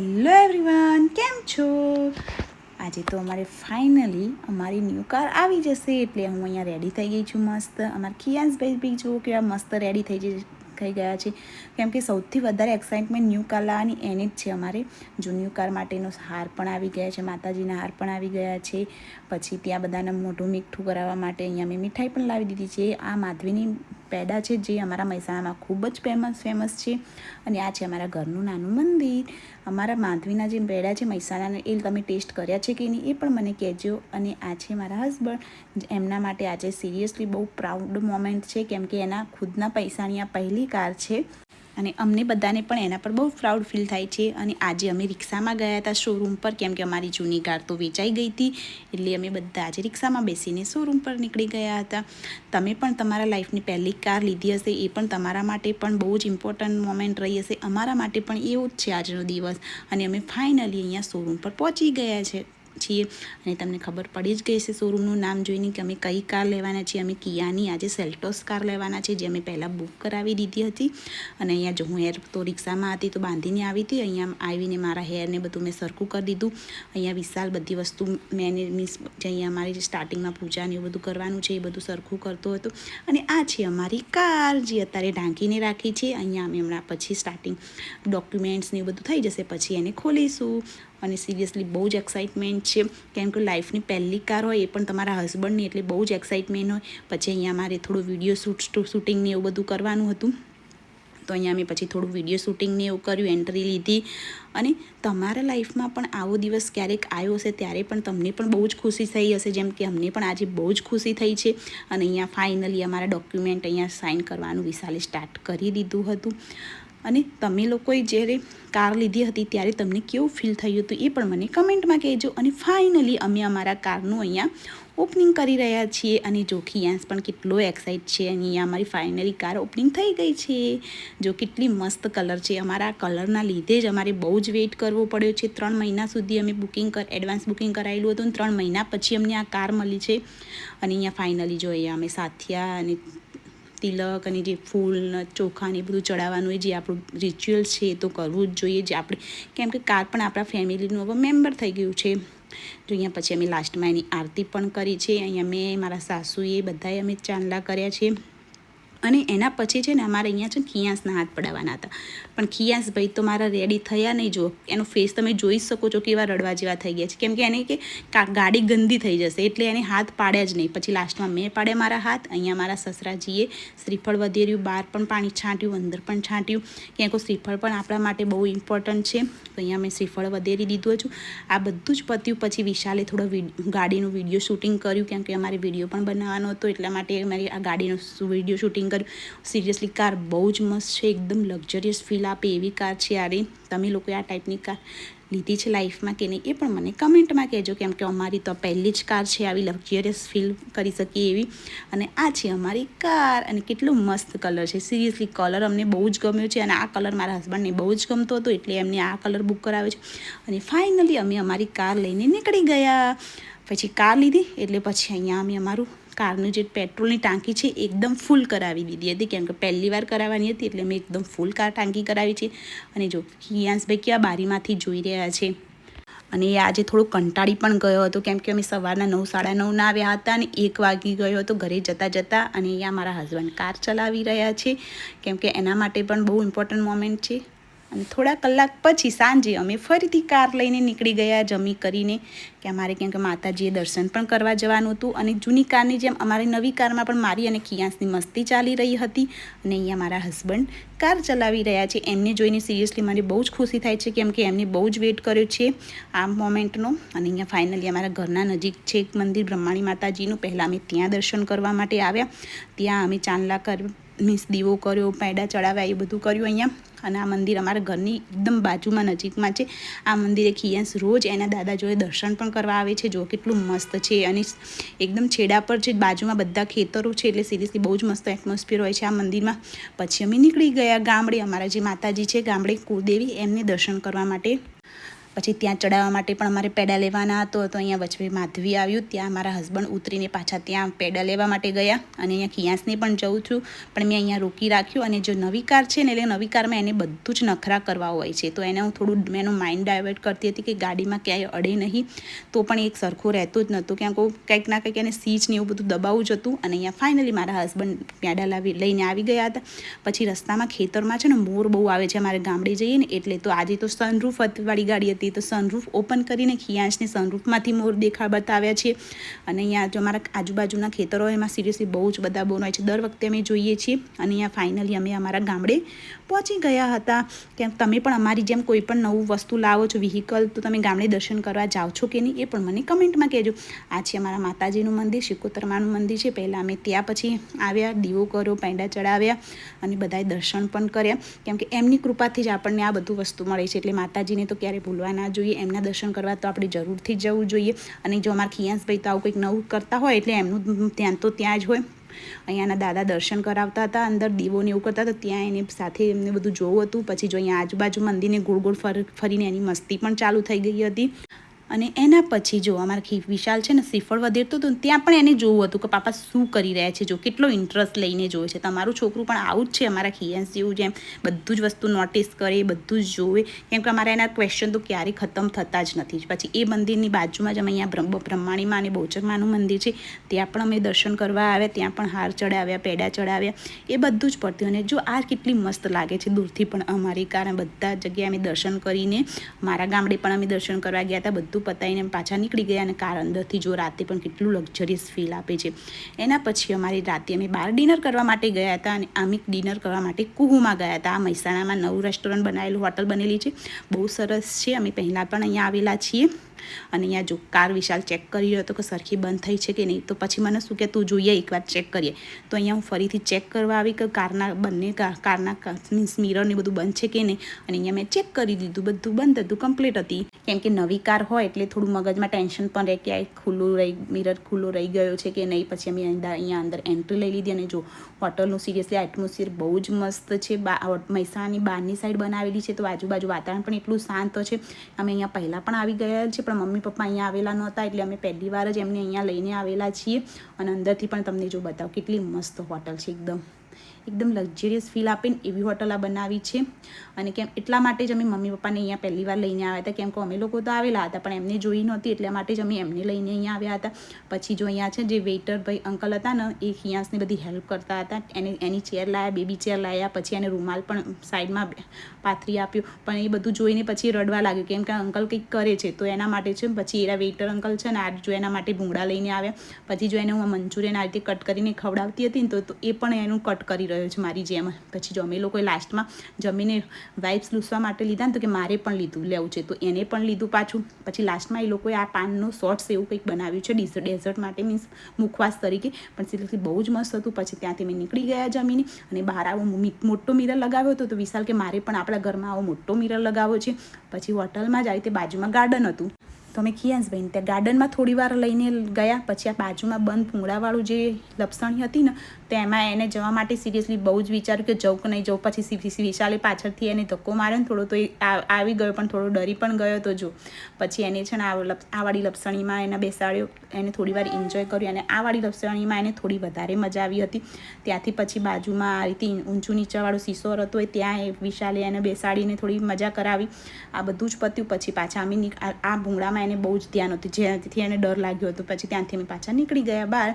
Hello everyone, કેમ છો? આજે તો અમારે ફાઇનલી અમારી ન્યૂ કાર આવી જશે એટલે હું અહીંયા રેડી થઈ ગઈ છું મસ્ત. અમારા ખિયાસભાઈ બી જુઓ કેવા મસ્ત રેડી થઈ ગયા છે, કેમ કે સૌથી વધારે એક્સાઇટમેન્ટ ન્યૂ કાર લાવવાની એની જ છે અમારે. જો ન્યૂ કાર માટેનો હાર પણ આવી ગયા છે, માતાજીના હાર પણ આવી ગયા છે. પછી ત્યાં બધાને મોઢું મીઠું કરાવવા માટે અહીંયા મેં મીઠાઈ પણ લાવી દીધી છે. આ માધવીની પેડા છે જે અમારા મહેસાણામાં ખૂબ જ ફેમસ છે. અને આ છે અમારા ઘરનું નાનું મંદિર. અમારા માધવીના જે પેડા છે મહેસાણાના, એ તમે ટેસ્ટ કર્યા છે કે નહીં એ પણ મને કહેજો. અને આ છે મારા હસબન્ડ, એમના માટે આજે સિરિયસલી બહુ પ્રાઉડ મોમેન્ટ છે, કેમ કે એના ખુદના પૈસાની આ પહેલી કાર છે. અને અમને બધાને પણ એના પર બહુ પ્રાઉડ ફીલ થાય છે. અને આજે અમે રિક્ષામાં ગયા હતા શોરૂમ પર, કેમ કે અમારી જૂની કાર તો વેચાઈ ગઈ હતી, એટલે અમે બધા આજે રિક્ષામાં બેસીને શોરૂમ પર નીકળી ગયા હતા. તમે પણ તમારા લાઈફની પહેલી કાર લીધી હશે, એ પણ તમારા માટે પણ બહુ જ ઇમ્પોર્ટન્ટ મોમેન્ટ રહી હશે. અમારા માટે પણ એવું જ છે આજનો દિવસ. અને અમે ફાઇનલી અહીંયા શોરૂમ પર પહોંચી ગયા છીએ. અને તમને ખબર પડી જ ગઈ છે શોરૂમનું નામ જોઈને કે અમે કઈ કાર લેવાના છીએ. અમે કિયાની આજે સેલ્ટોસ કાર લેવાના છે, જે અમે પહેલાં બુક કરાવી દીધી હતી. અને અહીંયા જો હું હેર તો રિક્ષામાં હતી તો બાંધીને આવી હતી. અહીંયા આવીને મારા હેરને બધું મેં સરખું કરી દીધું. અહીંયા વિશાલ બધી વસ્તુ મેં મીન્સ જે અહીંયા અમારી સ્ટાર્ટિંગમાં પૂજાને એવું બધું કરવાનું છે એ બધું સરખું કરતો હતો. અને આ છે અમારી કાર, જે અત્યારે ઢાંકીને રાખી છે. અહીંયા અમે હમણાં પછી સ્ટાર્ટિંગ ડોક્યુમેન્ટ્સ ને એવું બધું થઈ જશે પછી એને ખોલીશું. અને સિરિયસલી બહુ જ એક્સાઇટમેન્ટ છે, કેમ કે લાઈફની પહેલી કાર હોય એ પણ તમારા હસબન્ડની, એટલે બહુ જ એક્સાઇટમેન્ટ હોય. પછી અહીંયા અમારે થોડું વિડીયો શૂટિંગ ને એવું બધું કરવાનું હતું, તો અહીંયા અમે પછી થોડું વિડીયો શૂટિંગને એવું કર્યું, એન્ટ્રી લીધી. અને તમારા લાઈફમાં પણ આવો દિવસ ક્યારેક આવ્યો હશે ત્યારે પણ તમને પણ બહુ જ ખુશી થઈ હશે, જેમ કે અમને પણ આજે બહુ જ ખુશી થઈ છે. અને અહીંયા ફાઇનલી અમારા ડોક્યુમેન્ટ અહીંયા સાઇન કરવાનું વિશાલે સ્ટાર્ટ કરી દીધું હતું. અને તમે લોકોએ જ્યારે કાર લીધી હતી ત્યારે તમને કેવું ફીલ થયું હતું એ પણ મને કમેન્ટમાં કહેજો. અને ફાઇનલી અમે અમારા કારનું અહીંયા ઓપનિંગ કરી રહ્યા છીએ. અને જો ખિયાસ પણ કેટલો એક્સાઇટ છે. અને અહીંયા અમારી ફાઇનલી કાર ઓપનિંગ થઈ ગઈ છે. જો કેટલી મસ્ત કલર છે. અમારા કલરના લીધે જ અમારે બહુ જ વેઇટ કરવો પડ્યો છે. 3 મહિના સુધી અમે એડવાન્સ બુકિંગ કરાવેલું હતું, અને 3 મહિના પછી અમને આ કાર મળી છે. અને અહીંયા ફાઇનલી જો અહીંયા અમે સાથિયા અને તિલક અને જે ફૂલ ચોખા ને એ બધું ચડાવવાનું હોય, જે આપણું રિચ્યુઅલ્સ છે એ તો કરવું જ જોઈએ. જે આપણે, કેમ કે કાર પણ આપણા ફેમિલીનું હવે મેમ્બર થઈ ગયું છે. તો અહીંયા પછી અમે લાસ્ટમાં એની આરતી પણ કરી છે. અહીંયા મેં, મારા સાસુએ બધાએ અમે ચાંદલા કર્યા છે. અને એના પછી છે ને અમારે અહીંયા છે ને ખિયાસના હાથ પડાવવાના હતા, પણ ખિયાસભાઈ તો મારા રેડી થયા નહીં. જો એનો ફેસ તમે જોઈ શકો છો કેવા રડવા જેવા થઈ ગયા છે, કેમ કે એને કે ગાડી ગંદી થઈ જશે એટલે એને હાથ પાડ્યા જ નહીં. પછી લાસ્ટમાં મેં પાડ્યા મારા હાથ. અહીંયા મારા સસરાજીએ શ્રીફળ વધેર્યું, બહાર પણ પાણી છાંટ્યું, અંદર પણ છાંટ્યું, કેમ કે શ્રીફળ પણ આપણા માટે બહુ ઇમ્પોર્ટન્ટ છે. તો અહીંયા મેં શ્રીફળ વધેરી દીધું છું. આ બધું જ પત્યું પછી વિશાલે થોડો ગાડીનું વિડીયો શૂટિંગ કર્યું, કેમ કે અમારે વિડીયો પણ બનાવવાનો હતો, એટલા માટે અમારી આ ગાડીનું વિડીયો શૂટિંગ કર્યું. સિરિયસલી કાર બહુ જ મસ્ત છે, એકદમ લક્ઝરિયસ ફીલ આપે એવી કાર છે આ. તમે લોકોએ આ ટાઈપની કાર લીધી છે લાઈફમાં કે નહીં એ પણ મને કમેન્ટમાં કહેજો, કેમ કે અમારી તો પહેલી જ કાર છે આવી લક્ઝરિયસ ફીલ કરી શકીએ એવી. અને આ છે અમારી કાર. અને કેટલો મસ્ત કલર છે. સિરિયસલી કલર અમને બહુ જ ગમ્યો છે. અને આ કલર મારા હસબન્ડને બહુ જ ગમતો હતો, એટલે એમને આ કલર બુક કરાવ્યો છે. અને ફાઇનલી અમે અમારી કાર લઈને નીકળી ગયા. પછી કાર લીધી એટલે પછી અહીંયા અમે અમારું કારનું જે પેટ્રોલની ટાંકી છે એકદમ ફૂલ કરાવી દીધી હતી, કેમ કે પહેલી વાર કરાવવાની હતી એટલે મેં એકદમ ફૂલ કાર ટાંકી કરાવી છે. અને જો ખિયાસભાઈ કેવા બારીમાંથી જોઈ રહ્યા છે. અને એ આજે થોડો કંટાળી પણ ગયો હતો, કેમ કે અમે સવારના 9, 9:30 આવ્યા હતા અને 1 વાગી ગયો હતો ઘરે જતાં. અને અહીંયા મારા હસબન્ડ કાર ચલાવી રહ્યા છે, કેમ કે એના માટે પણ બહુ ઇમ્પોર્ટન્ટ મોમેન્ટ છે. અને થોડા કલાક પછી સાંજે અમે ફરીથી કાર લઈને નીકળી ગયા જમી કરીને, કે અમારે કેમ કે માતાજીએ દર્શન પણ કરવા જવાનું હતું. અને જૂની કારની જેમ અમારી નવી કારમાં પણ મારી અને ખિયાસની મસ્તી ચાલી રહી હતી. અને અહીંયા મારા હસબન્ડ કાર ચલાવી રહ્યા છે. એમને જોઈને સિરિયસલી મને બહુ જ ખુશી થાય છે, કેમ કે એમને બહુ જ વેઇટ કર્યો છે આ મોમેન્ટનો. અને અહીંયા ફાઇનલી અમારા ઘરના નજીક છે એક મંદિર બ્રહ્માણી માતાજીનું. પહેલાં અમે ત્યાં દર્શન કરવા માટે આવ્યા. ત્યાં અમે ચાંદલા મીન્સ દીવો કર્યો, પેડા ચડાવ્યા, એ બધું કર્યું અહીંયા. અને આ મંદિર અમારા ઘરની એકદમ બાજુમાં નજીકમાં છે. આ મંદિરે ખિયાસ રોજ એના દાદા જોડે દર્શન પણ કરવા આવે છે. જો કેટલું મસ્ત છે. અને એકદમ છેડા પર છે, બાજુમાં બધા ખેતરો છે, એટલે સિરિયસલી બહુ જ મસ્ત એટમોસ્ફિયર હોય છે આ મંદિરમાં. પછી અમે નીકળી ગયા ગામડે. અમારા જે માતાજી છે ગામડે કુળદેવી, એમને દર્શન કરવા માટે. પછી ત્યાં ચડાવવા માટે પણ અમારે પેડા લેવાના હતો તો અહીંયા વચ્ચે માધવી આવ્યું, ત્યાં મારા હસબન્ડ ઉતરીને પાછા ત્યાં પેડા લેવા માટે ગયા. અને અહીંયા ખિયાસને પણ જઉં છું, પણ મેં અહીંયા રોકી રાખ્યું. અને જો નવી કાર છે ને, એટલે નવી કારમાં એને બધું જ નખરા કરવા હોય છે, તો એને હું થોડું એનું માઇન્ડ ડાયવર્ટ કરતી હતી કે ગાડીમાં ક્યાંય અડે નહીં, તો પણ એક સરખું રહેતું જ નહોતું, ક્યાં કંઈક ના કંઈક એને સીચ ને એવું બધું દબાવવું જ હતું. અને અહીંયા ફાઇનલી મારા હસબન્ડ પેડા લઈને આવી ગયા હતા. પછી રસ્તામાં ખેતરમાં છે ને મોર બહુ આવે છે અમારે ગામડે જઈએ ને એટલે, તો આજે તો સનરૂફ વાળી ગાડી હતી, તો સનરૂફ ઓપન કરીને ખિયાંશને સનરૂફમાંથી મોર બતાવ્યા છે. અને અહીંયા જો અમારા આજુબાજુના ખેતરો એમાં સિરિયસલી બહુ જ બધા બોન હોય છે, દર વખતે અમે જોઈએ છીએ. અને અહીંયા ફાઇનલી અમે અમારા ગામડે પહોંચી ગયા હતા. કેમ તમે પણ અમારી જેમ કોઈ પણ નવું વસ્તુ લાવો છો વ્હીકલ, તો તમે ગામડે દર્શન કરવા જાઓ છો કે નહીં એ પણ મને કમેન્ટમાં કહેજો. આ છે અમારા માતાજીનું મંદિર, શિકોતરમાનું મંદિર છે. પહેલાં અમે ત્યાં પછી આવ્યા, દીવો કર્યો, પેંડા ચડાવ્યા અને બધાએ દર્શન પણ કર્યા, કેમ કે એમની કૃપાથી જ આપણને આ બધું વસ્તુ મળે છે. એટલે માતાજીને તો ક્યારેય ભૂલવા ના જોઈએ, એમના દર્શન કરવા તો આપણે જરૂરથી જવું જોઈએ. અને જો અમારા ખિયાસભાઈ તો આવું કંઈક નવું કરતા હોય એટલે એમનું ધ્યાન તો ત્યાં જ હોય. અહીંયાના દાદા દર્શન કરાવતા હતા, અંદર દીવોને એવું કરતા હતા, ત્યાં એને સાથે એમને બધું જોવું હતું. પછી જો અહીંયા આજુબાજુ મંદિરને ગોળ ગોળ ફરીને એની મસ્તી પણ ચાલુ થઈ ગઈ હતી. અને એના પછી જો અમારા વિશાલ છે ને શ્રીફળ વધેરતું હતું, ત્યાં પણ એને જોવું હતું કે પાપા શું કરી રહ્યા છે, જો કેટલો ઇન્ટરેસ્ટ લઈને જોવે છે. તમારું છોકરું પણ આવું જ છે, અમારા ખિયાસ જેવું, જેમ બધું જ વસ્તુ નોટિસ કરે, બધું જ જોવે, કેમ કે અમારા એના ક્વેશ્ચન તો ક્યારેય ખતમ થતા જ નથી. પછી એ મંદિરની બાજુમાં જ અમે અહીંયા બ્રહ્માણીમાં અને બહુચરમાનું મંદિર છે, ત્યાં પણ અમે દર્શન કરવા આવ્યા, ત્યાં પણ હાર ચડાવ્યા, પેડા ચડાવ્યા, એ બધું જ પડતું. અને જો આ કેટલી મસ્ત લાગે છે દૂરથી પણ અમારી કારણ, બધા જગ્યાએ અમે દર્શન કરીને, મારા ગામડે પણ અમે દર્શન કરવા ગયા હતા, બધું પતાવીને પાછા નીકળી ગયા. અને કાર અંદરથી જો રાતે પણ કેટલું લક્ઝરિયસ ફીલ આપે છે. એના પછી અમારી રાતે અમે બહાર ડિનર કરવા માટે ગયા હતા, અને અમે ડિનર કરવા માટે કુહુમાં ગયા હતા. આ મહેસાણામાં નવું રેસ્ટોરન્ટ બનાવેલું, હોટલ બનેલી છે, બહુ સરસ છે. અમે પહેલાં પણ અહીંયા આવેલા છીએ. અને અહીંયા જો કાર વિશાલ ચેક કરી રહ્યો હતો કે સરખી બંધ થઈ છે કે નહીં, તો પછી મને શું કે તું જોઈએ એકવાર ચેક કરીએ. તો અહીંયા હું ફરીથી ચેક કરવા આવી કે કારના મીન્સ મિરરને બધું બંધ છે કે નહીં. અને અહીંયા મેં ચેક કરી દીધું, બધું બંધ હતું, કમ્પ્લીટ હતી. કેમ કે નવી કાર હોય એટલે થોડું મગજમાં ટેન્શન પણ રહે કે મિરર ખુલ્લો રહી ગયો છે કે નહીં. પછી અમે અહીંયા અંદર એન્ટ્રી લઈ લીધી. અને જો હોટલનું સિરિયસલી એટમોસ્ફિયર બહુ જ મસ્ત છે. મહેસાણાની બહારની સાઈડ બનાવેલી છે, તો આજુબાજુ વાતાવરણ પણ એટલું શાંત છે. અમે અહીંયા પહેલાં પણ આવી ગયા છે, પણ મમ્મી પપ્પા અહીંયા આવેલા નહોતા, એટલે અમે પહેલી વાર જ એમને અહીંયા લઈને આવેલા છીએ. અને અંદરથી પણ તમને જો બતાવો કેટલી મસ્ત હોટલ છે, એકદમ લક્ઝરિયસ ફીલ આપે ને એવી હોટલ આ બનાવી છે. અને કેમ એટલા માટે જ અમે મમ્મી પપ્પાને અહીંયા પહેલી વાર લઈને આવ્યા હતા, કેમ કે અમે લોકો તો આવેલા હતા પણ એમને જોઈ નહોતી, એટલા માટે જ અમે એમને લઈને અહીંયા આવ્યા હતા. પછી જો અહીંયા છે જે વેઇટર ભાઈ અંકલ હતા ને, એ ખિયાસને બધી હેલ્પ કરતા હતા. એની ચેર લાવ્યા, બેબી ચેર લાવ્યા, પછી એને રૂમાલ પણ સાઈડમાં પાથરી આપ્યું. પણ એ બધું જોઈને પછી રડવા લાગ્યું, કેમ કે અંકલ કંઈક કરે છે, તો એના માટે છે. પછી એના વેઇટર અંકલ છે ને, આ જો એના માટે ભૂંગળા લઈને આવ્યા. પછી જો એને હું મંચુરિયન આ રીતે કટ કરીને ખવડાવતી હતી ને, તો એ પણ એનું કટ કરી રહ્યો છે મારી જેમ. પછી જો અમે લોકોએ લાસ્ટમાં જમીને વાઇબ્સ લૂસવા માટે લીધા ને, તો કે મારે પણ લેવું છે, તો એને પણ લીધું પાછું. પછી લાસ્ટમાં એ લોકોએ આ પાનનું શોર્ટ્સ એવું કંઈક બનાવ્યું છે ડેઝર્ટ માટે, મીન્સ મુખવાસ તરીકે, પણ સિરિયસલી બહુ જ મસ્ત હતું. પછી ત્યાંથી મેં નીકળી ગયા જમીને. અને બહાર આવો મોટો મિરર લગાવ્યો હતો, તો વિશાલ કે મારે પણ આપણા ઘરમાં આવો મોટો મિરર લગાવ્યો છે. પછી હોટલમાં જ આવી રીતે બાજુમાં ગાર્ડન હતું, તો અમે ખિયાસભાઈને ત્યાં ગાર્ડનમાં થોડી વાર લઈને ગયા. પછી આ બાજુમાં બંધ ભૂંગળાવાળું જે લપસણી હતી ને, તો એમાં એને જવા માટે સિરિયસલી બહુ જ વિચાર્યું કે જવું કે નહીં જવું. પછી વિશાલે પાછળથી એને ધક્કો માર્યો ને થોડો, તો એ આવી ગયો, પણ થોડો ડરી પણ ગયો. તો જો પછી એને છે ને આ વાળી લપસણીમાં એને બેસાડ્યો, એને થોડી વાર એન્જોય કર્યું. અને આ વાળી લપસણીમાં એને થોડી વધારે મજા આવી હતી. ત્યાંથી પછી બાજુમાં આ રીતે ઊંચું નીચાવાળો સીસોર હતો, ત્યાં વિશાલે એને બેસાડીને થોડી મજા કરાવી. આ બધું જ પત્યું. પછી પાછા અમે આ ભૂંગળામાં એને બહુ જ ધ્યાન હતું, જેનાથી એને ડર લાગ્યો હતો. પછી ત્યાંથી અમે પાછા નીકળી ગયા બહાર.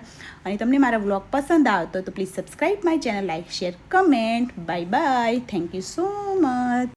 અને તમને મારા વ્લોગ પસંદ આવતો તો please subscribe my channel, like, share, comment. Bye bye, thank you so much.